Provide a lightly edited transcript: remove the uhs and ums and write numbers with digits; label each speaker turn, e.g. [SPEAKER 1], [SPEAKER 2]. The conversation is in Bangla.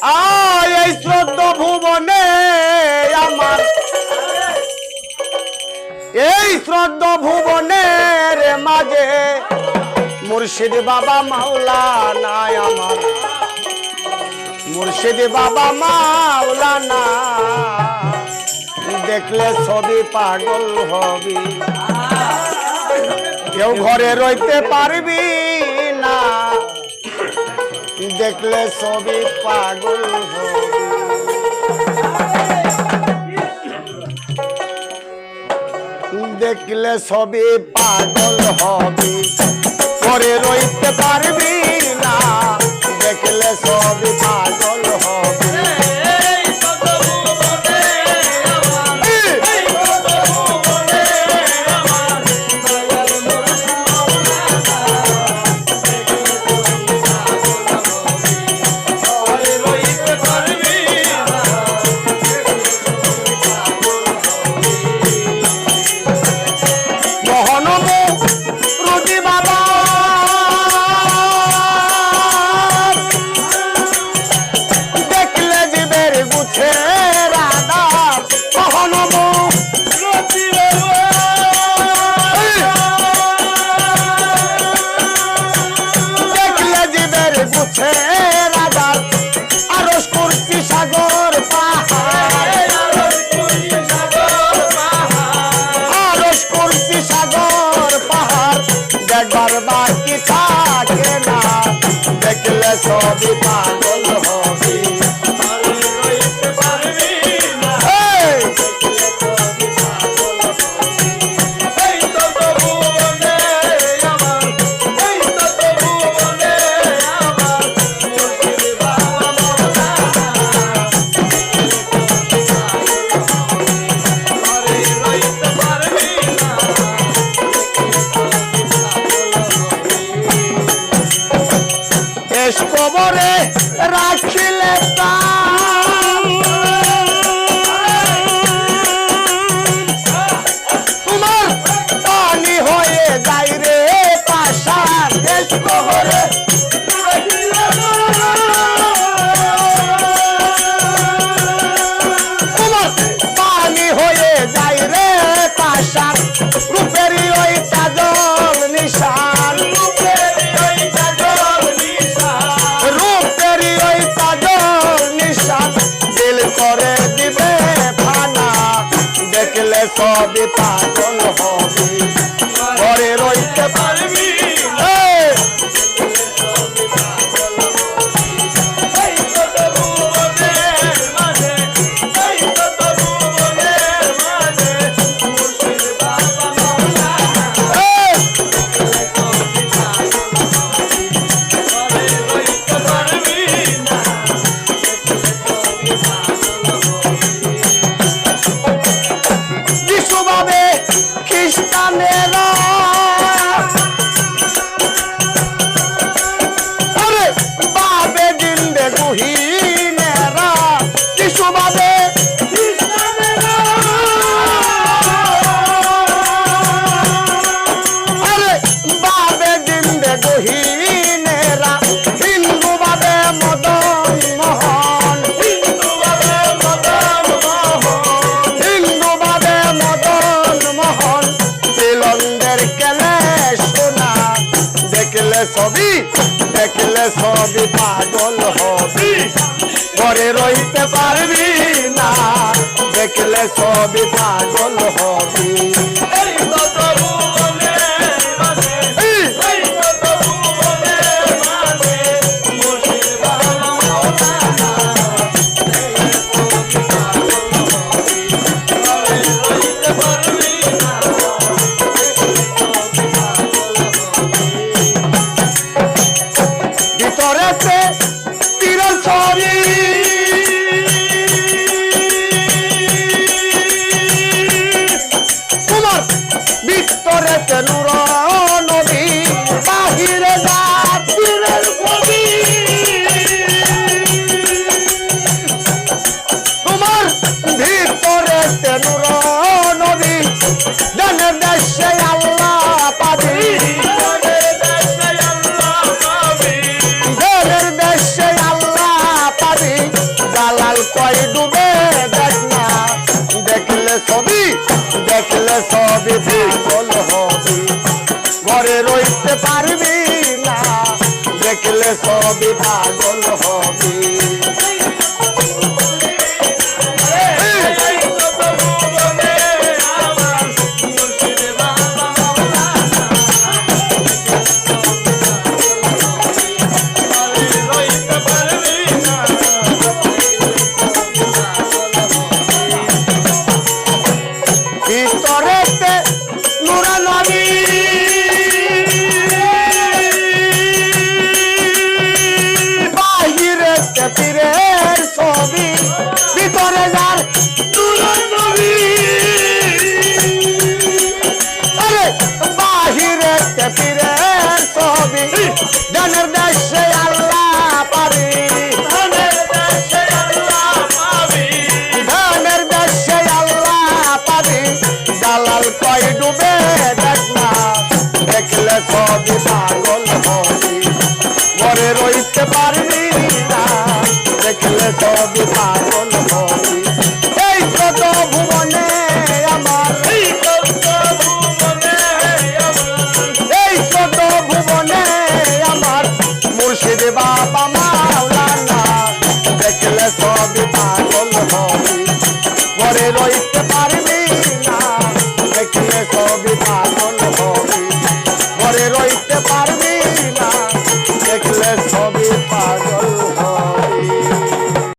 [SPEAKER 1] এই শ্রদ্ধ ভুবনে আমার এই শ্রদ্ধ ভুবনের মাঝে মুর্শিদ বাবা মাওলানা আমার মুর্শিদ বাবা মাওলানা দেখলে ছবি পাগল হবি কেউ ঘরে রইতে পারবি না দেখলে ছবি পাগল হবি দেখলে ছবি পাগল হবি ঘরে রইতে পারবি না দেখলে ছবি পাগল হবি ছবি পাগল হবি কবরে রাখিলে তোমার পানি হয়ে যায় রে পাশার দেশ কবরে তোমার পানি হয়ে যায় রে পাশার রূপেরই ওই কাজল নিশান করে দিবে ফানা দেখলে সবই পাগল হবি ঘরে রইতে পারবি ছবি দেখলে ছবি পাগল হবি ঘরে রইতে পারবি না দেখলে ছবি পাগল হবি তোমার দালাল কয় ডুবে দেখ না দেখলে সবই পাগল হবি ঘরে রইতে পারবি না দেখলে সবই পাগল হবি ভিতরেতে নুরা নবী বাহিরেতে পীরের ছবি ভিতরে যার নুরা নবী আরে বাহিরেতে পীরের ছবি জানের দেশে আল্লাহ পাবি ধানের দেশে আল্লাহ পাবি দালাল কয় ডুবে দেখ না দেখলে সবই পাগল হবি ঘরে রইতে পারবি না দেখলে সবই পাগল হবি এই কত ভুবনে আমার এই কত ভুবনে আমার মুর্শিদ বাবা মাওলানা দেখলে সবই পাগল হবি ঘরে রইতে পারবি না দেখলে সবই পাগল হবি ঘরে রইতে পারবি